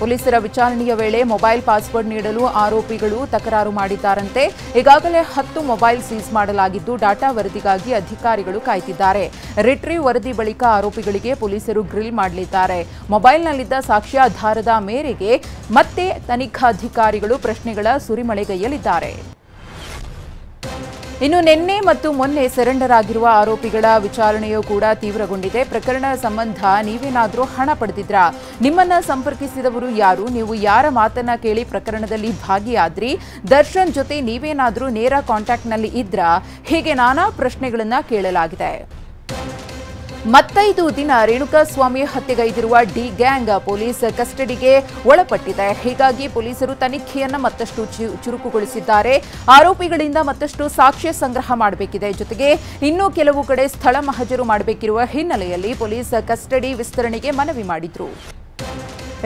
ಪೊಲೀಸರ ವಿಚಾರಣೆಯ ವೇಳೆ ಮೊಬೈಲ್ ಪಾಸ್ವರ್ಡ್ ನೀಡಲು ಆರೋಪಿಗಳು ತಕರಾರು ಮಾಡಿದ್ದಾರಂತೆ. ಈಗಾಗಲೇ 10 ಮೊಬೈಲ್ ಸೀಸ್ ಮಾಡಲಾಗಿದ್ದು ಡಾಟಾ ವರದಿಗಾಗಿ ಅಧಿಕಾರಿಗಳು ಕಾಯ್ತಿದ್ದಾರೆ. ರಿಟ್ರೀವ್ ವರದಿ ಬಳಿಕ ಆರೋಪಿಗಳಿಗೆ ಪೊಲೀಸರು ಗ್ರಿಲ್ ಮಾಡಲಿದ್ದಾರೆ. ಮೊಬೈಲ್ನಲ್ಲಿದ್ದ ಸಾಕ್ಷ್ಯಾಧಾರದ ಮೇರೆಗೆ ಮತ್ತೆ ತನಿಖಾಧಿಕಾರಿಗಳು ಪ್ರಶ್ನೆಗಳ ಸುರಿಮಳೆಗೈಯಲಿದ್ದಾರೆ. ಇನ್ನು ನಿನ್ನೆ ಮತ್ತು ಮೊನ್ನೆ ಸರೆಂಡರ್ ಆಗಿರುವ ಆರೋಪಿಗಳ ವಿಚಾರಣೆಯೂ ಕೂಡ ತೀವ್ರಗೊಂಡಿದೆ. ಪ್ರಕರಣ ಸಂಬಂಧ ನೀವೇನಾದರೂ ಹಣ ಪಡೆದಿದ್ರಾ? ನಿಮ್ಮನ್ನ ಸಂಪರ್ಕಿಸಿದವರು ಯಾರು? ನೀವು ಯಾರ ಮಾತನ್ನ ಕೇಳಿ ಪ್ರಕರಣದಲ್ಲಿ ಭಾಗಿಯಾದ್ರಿ? ದರ್ಶನ್ ಜೊತೆ ನೀವೇನಾದರೂ ನೇರ ಕಾಂಟ್ಯಾಕ್ಟ್ನಲ್ಲಿ ಇದ್ರಾ? ಹೀಗೆ ನಾನಾ ಪ್ರಶ್ನೆಗಳನ್ನ ಕೇಳಲಾಗಿದೆ. ಮತ್ತೈದು ದಿನ ರೇಣುಕಾಸ್ವಾಮಿ ಹತ್ಯೆಗೈದಿರುವ ಡಿ ಗ್ಯಾಂಗ್ ಪೊಲೀಸ್ ಕಸ್ಟಡಿಗೆ ಒಳಪಟ್ಟಿದೆ. ಹೀಗಾಗಿ ಪೊಲೀಸರು ತನಿಖೆಯನ್ನು ಮತ್ತಷ್ಟು ಚುರುಕುಗೊಳಿಸಿದ್ದಾರೆ. ಆರೋಪಿಗಳಿಂದ ಮತ್ತಷ್ಟು ಸಾಕ್ಷ್ಯ ಸಂಗ್ರಹ ಮಾಡಬೇಕಿದೆ. ಜೊತೆಗೆ ಇನ್ನೂ ಕೆಲವು ಕಡೆ ಸ್ಥಳ ಮಹಜರು ಮಾಡಬೇಕಿರುವ ಹಿನ್ನೆಲೆಯಲ್ಲಿ ಪೊಲೀಸ್ ಕಸ್ಟಡಿ ವಿಸ್ತರಣೆಗೆ ಮನವಿ ಮಾಡಿದ್ರು.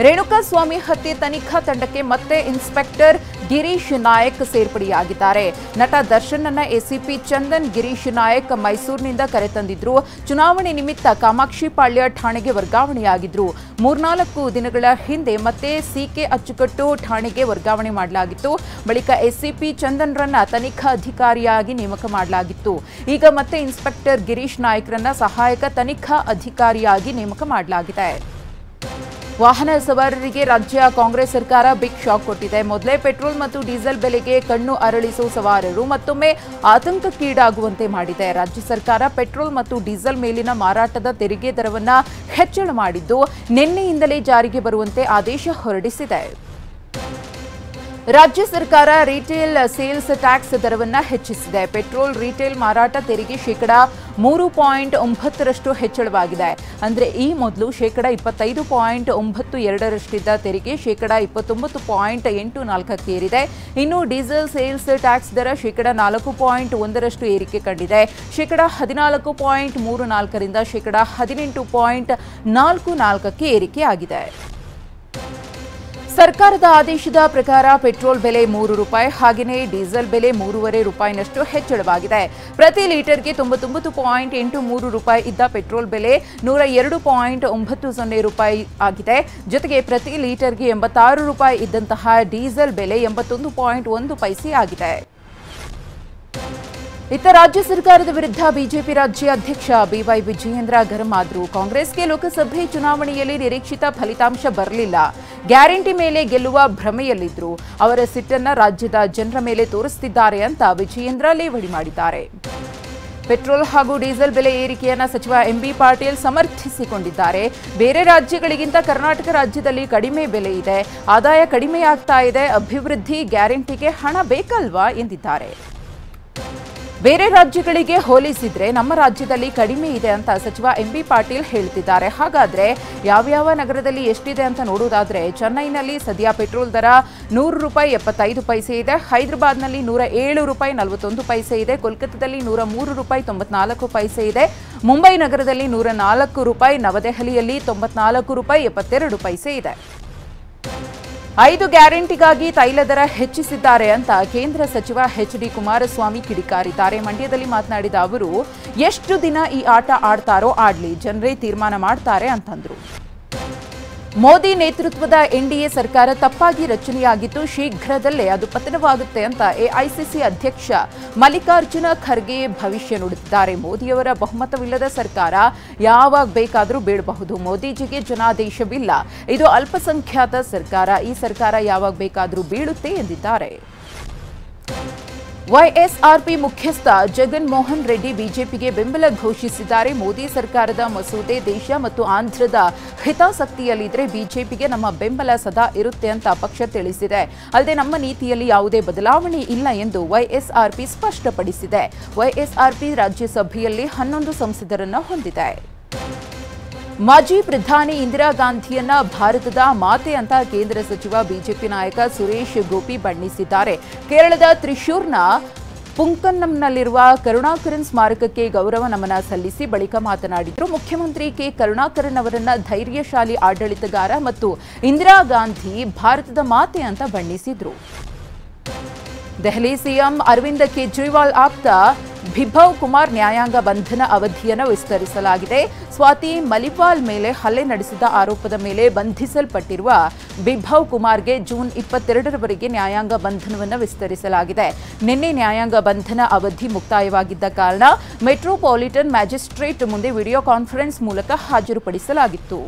ರೇಣುಕಾಸ್ವಾಮಿ ಹತ್ಯೆ ತನಿಖಾ ತಂಡಕ್ಕೆ ಮತ್ತೆ ಇನ್ಸ್ಪೆಕ್ಟರ್ ಗಿರೀಶ್ ನಾಯಕ್ ಸೇರ್ಪಡೆಯಾಗಿದ್ದಾರೆ. ನಟ ದರ್ಶನ್ ಅನ್ನ ಎಸಿಪಿ ಚಂದನ್ ಗಿರೀಶ್ ನಾಯಕ್ ಮೈಸೂರಿನಿಂದ ಕರೆತಂದಿದ್ರು. ಚುನಾವಣೆ ನಿಮಿತ್ತ ಕಾಮಾಕ್ಷಿಪಾಳ್ಯ ಠಾಣೆಗೆ ವರ್ಗಾವಣೆಯಾಗಿದ್ರು. 3-4 ದಿನಗಳ ಹಿಂದೆ ಮತ್ತೆ ಸಿಕೆ ಅಚ್ಚುಕಟ್ಟು ಠಾಣೆಗೆ ವರ್ಗಾವಣೆ ಮಾಡಲಾಗಿತ್ತು. ಬಳಿಕ ಎಸಿಪಿ ಚಂದನ್ ರನ್ನ ತನಿಖಾ ಅಧಿಕಾರಿಯಾಗಿ ನೇಮಕ ಮಾಡಲಾಗಿತ್ತು. ಈಗ ಮತ್ತೆ ಇನ್ಸ್ಪೆಕ್ಟರ್ ಗಿರೀಶ್ ನಾಯಕ್ರನ್ನ ಸಹಾಯಕ ತನಿಖಾ ಅಧಿಕಾರಿಯಾಗಿ ನೇಮಕ ಮಾಡಲಾಗಿದೆ. ವಾಹನ ಸವಾರರಿಗೆ ರಾಜ್ಯ ಕಾಂಗ್ರೆಸ್ ಸರ್ಕಾರ ಬಿಗ್ ಶಾಕ್ ಕೊಟ್ಟಿದೆ. ಮೊದಲೇ ಪೆಟ್ರೋಲ್ ಮತ್ತು ಡೀಸೆಲ್ ಬೆಲೆಗೆ ಕಣ್ಣು ಅರಳಿಸುವ ಸವಾರರು ಮತ್ತೊಮ್ಮೆ ಆತಂಕಕ್ಕೀಡಾಗುವಂತೆ ಮಾಡಿದೆ. ರಾಜ್ಯ ಸರ್ಕಾರ ಪೆಟ್ರೋಲ್ ಮತ್ತು ಡೀಸೆಲ್ ಮೇಲಿನ ಮಾರಾಟದ ತೆರಿಗೆ ದರವನ್ನು ಹೆಚ್ಚಳ ಮಾಡಿದ್ದು ನಿನ್ನೆಯಿಂದಲೇ ಜಾರಿಗೆ ಬರುವಂತೆ ಆದೇಶ ಹೊರಡಿಸಿದೆ. ರಾಜ್ಯ ಸರ್ಕಾರ ರಿಟೇಲ್ ಸೇಲ್ಸ್ ಟ್ಯಾಕ್ಸ್ ದರವನ್ನು ಹೆಚ್ಚಿಸಿದೆ. ಪೆಟ್ರೋಲ್ ರಿಟೇಲ್ ಮಾರಾಟ ತೆರಿಗೆ ಶೇಕಡಾ 3.9ರಷ್ಟು ಹೆಚ್ಚಳವಾಗಿದೆ. ಅಂದರೆ ಈ ಮೊದಲು ಶೇಕಡಾ 25.92ರಷ್ಟಿದ್ದ ತೆರಿಗೆ ಶೇಕಡಾ 29.84ಕ್ಕೆ ಏರಿದೆ. ಇನ್ನು ಡೀಸೆಲ್ ಸೇಲ್ಸ್ ಟ್ಯಾಕ್ಸ್ ದರ ಶೇಕಡಾ 4.1ರಷ್ಟು ಏರಿಕೆ ಕಂಡಿದೆ. ಶೇಕಡಾ 14.34ರಿಂದ ಶೇಕಡಾ 18.44ಕ್ಕೆ ಏರಿಕೆಯಾಗಿದೆ. ಸರ್ಕಾರದ ಆದೇಶದ ಪ್ರಕಾರ ಪೆಟ್ರೋಲ್ ಬೆಲೆ ₹3, ಹಾಗೆಯೇ ಡೀಸೆಲ್ ಬೆಲೆ ₹3.5 ಹೆಚ್ಚಳವಾಗಿದೆ. ಪ್ರತಿ ಲೀಟರ್ಗೆ ₹99.83 ಇದ್ದ ಪೆಟ್ರೋಲ್ ಬೆಲೆ ₹102.90 ಆಗಿದೆ. ಜೊತೆಗೆ ಪ್ರತಿ ಲೀಟರ್ಗೆ ₹86 ಇದ್ದಂತಹ ಡೀಸೆಲ್ ಬೆಲೆ 81.1 ಆಗಿದೆ. ಇತ್ತ ರಾಜ್ಯ ಸರ್ಕಾರದ ವಿರುದ್ಧ ಬಿಜೆಪಿ ರಾಜ್ಯ ಅಧ್ಯಕ್ಷ ಬಿವೈ ವಿಜಯೇಂದ್ರ ಗರಂ ಆದರು. ಕಾಂಗ್ರೆಸ್ಗೆ ಲೋಕಸಭೆ ಚುನಾವಣೆಯಲ್ಲಿ ನಿರೀಕ್ಷಿತ ಫಲಿತಾಂಶ ಬರಲಿಲ್ಲ. ಗ್ಯಾರಂಟಿ ಮೇಲೆ ಗೆಲ್ಲುವ ಭ್ರಮೆಯಲ್ಲಿದ್ದರು. ಅವರ ಸಿಟ್ಟನ್ನ ರಾಜ್ಯದ ಜನರ ಮೇಲೆ ತೋರಿಸುತ್ತಿದ್ದಾರೆ ಅಂತ ವಿಜಯೇಂದ್ರ ಲೇವಡಿ ಮಾಡಿದ್ದಾರೆ. ಪೆಟ್ರೋಲ್ ಹಾಗೂ ಡೀಸೆಲ್ ಬೆಲೆ ಏರಿಕೆಯನ್ನು ಸಚಿವ ಎಂಬಿ ಪಾಟೀಲ್ ಸಮರ್ಥಿಸಿಕೊಂಡಿದ್ದಾರೆ. ಬೇರೆ ರಾಜ್ಯಗಳಿಗಿಂತ ಕರ್ನಾಟಕ ರಾಜ್ಯದಲ್ಲಿ ಕಡಿಮೆ ಬೆಲೆ ಇದೆ, ಆದಾಯ ಕಡಿಮೆಯಾಗ್ತಾ ಇದೆ, ಅಭಿವೃದ್ಧಿ ಗ್ಯಾರಂಟಿಗೆ ಹಣ ಬೇಕಲ್ವಾ ಎಂದಿದ್ದಾರೆ. ಬೇರೆ ರಾಜ್ಯಗಳಿಗೆ ಹೋಲಿಸಿದ್ರೆ ನಮ್ಮ ರಾಜ್ಯದಲ್ಲಿ ಕಡಿಮೆ ಇದೆ ಅಂತ ಸಚಿವ ಎಂಬಿ ಪಾಟೀಲ್ ಹೇಳ್ತಿದ್ದಾರೆ. ಹಾಗಾದ್ರೆ ಯಾವ್ಯಾವ ನಗರದಲ್ಲಿ ಎಷ್ಟಿದೆ ಅಂತ ನೋಡೋದಾದ್ರೆ ಚೆನ್ನೈನಲ್ಲಿ ಸದ್ಯ ಪೆಟ್ರೋಲ್ ದರ ₹100.75 ಇದೆ. ಹೈದರಾಬಾದ್ನಲ್ಲಿ ₹107.41 ಇದೆ. ಕೋಲ್ಕತ್ತಾದಲ್ಲಿ ₹103.94 ಇದೆ. ಮುಂಬೈ ನಗರದಲ್ಲಿ ₹104, ನವದೆಹಲಿಯಲ್ಲಿ ₹94.72 ಇದೆ. 5 ಗ್ಯಾರಂಟಿಗಾಗಿ ತೈಲ ದರ ಹೆಚ್ಚಿಸಿದ್ದಾರೆ ಅಂತ ಕೇಂದ್ರ ಸಚಿವ ಎಚ್.ಡಿ. ಕುಮಾರಸ್ವಾಮಿ ಕಿಡಿಕಾರಿದ್ದಾರೆ. ಮಂಡ್ಯದಲ್ಲಿ ಮಾತನಾಡಿದ ಅವರು, ಎಷ್ಟು ದಿನ ಈ ಆಟ ಆಡ್ತಾರೋ ಆಡ್ಲಿ, ಜನರೇ ತೀರ್ಮಾನ ಮಾಡ್ತಾರೆ ಅಂತಂದ್ರು. ಮೋದಿ ನೇತೃತ್ವದ ಎನ್ಡಿಎ ಸರ್ಕಾರ ತಪ್ಪಾಗಿ ರಚನೆಯಾಗಿದ್ದು ಶೀಘ್ರದಲ್ಲೇ ಅದು ಪತನವಾಗುತ್ತೆ ಅಂತ ಎಐಸಿಸಿ ಅಧ್ಯಕ್ಷ ಮಲ್ಲಿಕಾರ್ಜುನ ಖರ್ಗೆ ಭವಿಷ್ಯ ನುಡಿದಿದ್ದಾರೆ. ಮೋದಿಯವರ ಬಹುಮತವಿಲ್ಲದ ಸರ್ಕಾರ ಯಾವಾಗ ಬೇಕಾದರೂ ಬೀಳಬಹುದು. ಮೋದಿಜಿಗೆ ಜನಾದೇಶವಿಲ್ಲ. ಇದು ಅಲ್ಪಸಂಖ್ಯಾತ ಸರ್ಕಾರ. ಈ ಸರ್ಕಾರ ಯಾವಾಗ ಬೇಕಾದರೂ ಬೀಳುತ್ತೆ ಎಂದಿದ್ದಾರೆ. ವೈಎಸ್ಆರ್ಪಿ ಮುಖ್ಯಸ್ಥ ಜಗನ್ ಮೋಹನ್ ರೆಡ್ಡಿ ಬಿಜೆಪಿಗೆ ಬೆಂಬಲ ಘೋಷಿಸಿದ್ದಾರೆ. ಮೋದಿ ಸರ್ಕಾರದ ಮಸೂದೆ ದೇಶ ಮತ್ತು ಆಂಧ್ರದ ಹಿತಾಸಕ್ತಿಯಲ್ಲಿದ್ದರೆ ಬಿಜೆಪಿಗೆ ನಮ್ಮ ಬೆಂಬಲ ಸದಾ ಇರುತ್ತೆ ಅಂತ ಪಕ್ಷ ತಿಳಿಸಿದೆ. ಅಲ್ಲದೆ ನಮ್ಮ ನೀತಿಯಲ್ಲಿ ಯಾವುದೇ ಬದಲಾವಣೆ ಇಲ್ಲ ಎಂದು ವೈಎಸ್ಆರ್ಪಿ ಸ್ಪಷ್ಟಪಡಿಸಿದೆ. ವೈಎಸ್ಆರ್ಪಿ ರಾಜ್ಯಸಭೆಯಲ್ಲಿ 11 ಸಂಸದರನ್ನು ಹೊಂದಿದೆ. ಮಾಜಿ ಪ್ರಧಾನಿ ಇಂದಿರಾ ಗಾಂಧಿಯನ್ನ ಭಾರತದ ಮಾತೆ ಅಂತ ಕೇಂದ್ರ ಸಚಿವ ಬಿಜೆಪಿ ನಾಯಕ ಸುರೇಶ್ ಗೋಪಿ ಬಣ್ಣಿಸಿದ್ದಾರೆ. ಕೇರಳದ ತ್ರಿಶೂರ್ನ ಪುಂಕನ್ನಂನಲ್ಲಿರುವ ಕರುಣಾಕರನ್ ಸ್ಮಾರಕಕ್ಕೆ ಗೌರವ ನಮನ ಸಲ್ಲಿಸಿ ಬಳಿಕ ಮಾತನಾಡಿದರು. ಮುಖ್ಯಮಂತ್ರಿ ಕೆ ಕರುಣಾಕರನ್ ಅವರನ್ನ ಧೈರ್ಯಶಾಲಿ ಆಡಳಿತಗಾರ ಮತ್ತು ಇಂದಿರಾ ಗಾಂಧಿ ಭಾರತದ ಮಾತೆ ಅಂತ ಬಣ್ಣಿಸಿದರು. ದೆಹಲಿ ಸಿಎಂ ಅರವಿಂದ್ ಕೇಜ್ರಿವಾಲ್ ಆಪ್ತ ಬಿಭವ್ ಕುಮಾರ್ ನ್ಯಾಯಾಂಗ ಬಂಧನ ಅವಧಿಯನ್ನು ವಿಸ್ತರಿಸಲಾಗಿದೆ. ಸ್ವಾತಿ ಮಲಿವಾಲ್ ಮೇಲೆ ಹಲ್ಲೆ ನಡೆಸಿದ ಆರೋಪದ ಮೇಲೆ ಬಂಧಿಸಲ್ಪಟ್ಟಿರುವ ಬಿಭವ್ ಕುಮಾರ್ಗೆ ಜೂನ್ 22ರವರೆಗೆ ನ್ಯಾಯಾಂಗ ಬಂಧನವನ್ನು ವಿಸ್ತರಿಸಲಾಗಿದೆ. ನಿನ್ನೆ ನ್ಯಾಯಾಂಗ ಬಂಧನ ಅವಧಿ ಮುಕ್ತಾಯವಾಗಿದ್ದ ಕಾರಣ ಮೆಟ್ರೋಪಾಲಿಟನ್ ಮ್ಯಾಜಿಸ್ಟ್ರೇಟ್ ಮುಂದೆ ವಿಡಿಯೋ ಕಾನ್ಫರೆನ್ಸ್ ಮೂಲಕ ಹಾಜರುಪಡಿಸಲಾಗಿತ್ತು.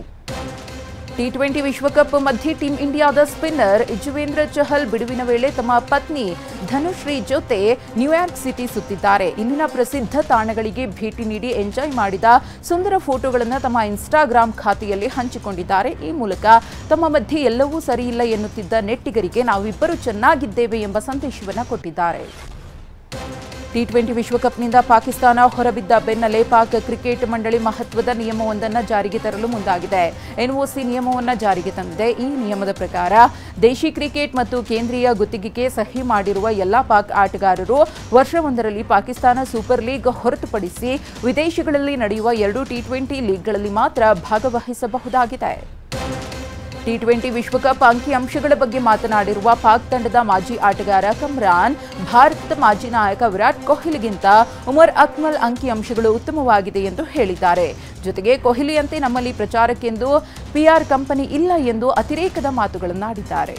ಟಿ20 ವಿಶ್ವಕಪ್ ಮಧ್ಯೆ ಟೀಂ ಇಂಡಿಯಾದ ಸ್ಪಿನ್ನರ್ ಯುಜವೇಂದ್ರ ಚಹಲ್ ಬಿಡುವಿನ ವೇಳೆ ತಮ್ಮ ಪತ್ನಿ ಧನುಶ್ರೀ ಜೊತೆ ನ್ಯೂಯಾರ್ಕ್ ಸಿಟಿ ಸುತ್ತಿದ್ದಾರೆ. ಇಲ್ಲಿನ ಪ್ರಸಿದ್ಧ ತಾಣಗಳಿಗೆ ಭೇಟಿ ನೀಡಿ ಎಂಜಾಯ್ ಮಾಡಿದ ಸುಂದರ ಫೋಟೋಗಳನ್ನು ತಮ್ಮ ಇನ್ಸ್ಟಾಗ್ರಾಂ ಖಾತೆಯಲ್ಲಿ ಹಂಚಿಕೊಂಡಿದ್ದಾರೆ. ಈ ಮೂಲಕ ತಮ್ಮ ಮಧ್ಯೆ ಎಲ್ಲವೂ ಸರಿಯಿಲ್ಲ ಎನ್ನುತ್ತಿದ್ದ ನೆಟ್ಟಿಗರಿಗೆ ನಾವಿಬ್ಬರು ಚೆನ್ನಾಗಿದ್ದೇವೆ ಎಂಬ ಸಂದೇಶವನ್ನು ಕೊಟ್ಟಿದ್ದಾರೆ. ಟಿ20 ವಿಶ್ವಕಪ್ನಿಂದ ಪಾಕಿಸ್ತಾನ ಹೊರಬಿದ್ದ ಬೆನ್ನಲ್ಲೇ ಪಾಕ್ ಕ್ರಿಕೆಟ್ ಮಂಡಳಿ ಮಹತ್ವದ ನಿಯಮವೊಂದನ್ನು ಜಾರಿಗೆ ತರಲು ಮುಂದಾಗಿದೆ. ಎನ್ಒಸಿ ನಿಯಮವನ್ನು ಜಾರಿಗೆ ತಂದಿದೆ. ಈ ನಿಯಮದ ಪ್ರಕಾರ ದೇಶಿ ಕ್ರಿಕೆಟ್ ಮತ್ತು ಕೇಂದ್ರೀಯ ಗುತ್ತಿಗೆಗೆ ಸಹಿ ಮಾಡಿರುವ ಎಲ್ಲಾ ಪಾಕ್ ಆಟಗಾರರು ವರ್ಷವೊಂದರಲ್ಲಿ ಪಾಕಿಸ್ತಾನ ಸೂಪರ್ ಲೀಗ್ ಹೊರತುಪಡಿಸಿ ವಿದೇಶಗಳಲ್ಲಿ ನಡೆಯುವ 2 ಟಿ20 ಲೀಗ್ಗಳಲ್ಲಿ ಮಾತ್ರ ಭಾಗವಹಿಸಬಹುದಾಗಿದೆ. ಟಿ20 ವಿಶ್ವಕಪ್ ಅಂಕಿಅಂಶಗಳ ಬಗ್ಗೆ ಮಾತನಾಡಿರುವ ಪಾಕ್ ತಂಡದ ಮಾಜಿ ಆಟಗಾರ ಕಮ್ರಾನ್, ಭಾರತದ ಮಾಜಿ ನಾಯಕ ವಿರಾಟ್ ಕೊಹ್ಲಿಗಿಂತ ಉಮರ್ ಅಕ್ಮಲ್ ಅಂಕಿಅಂಶಗಳು ಉತ್ತಮವಾಗಿದೆ ಎಂದು ಹೇಳಿದ್ದಾರೆ. ಜೊತೆಗೆ ಕೊಹ್ಲಿಯಂತೆ ನಮ್ಮಲ್ಲಿ ಪ್ರಚಾರಕ್ಕೆಂದು ಪಿಆರ್ ಕಂಪನಿ ಇಲ್ಲ ಎಂದು ಅತಿರೇಕದ ಮಾತುಗಳನ್ನಾಡಿದ್ದಾರೆ.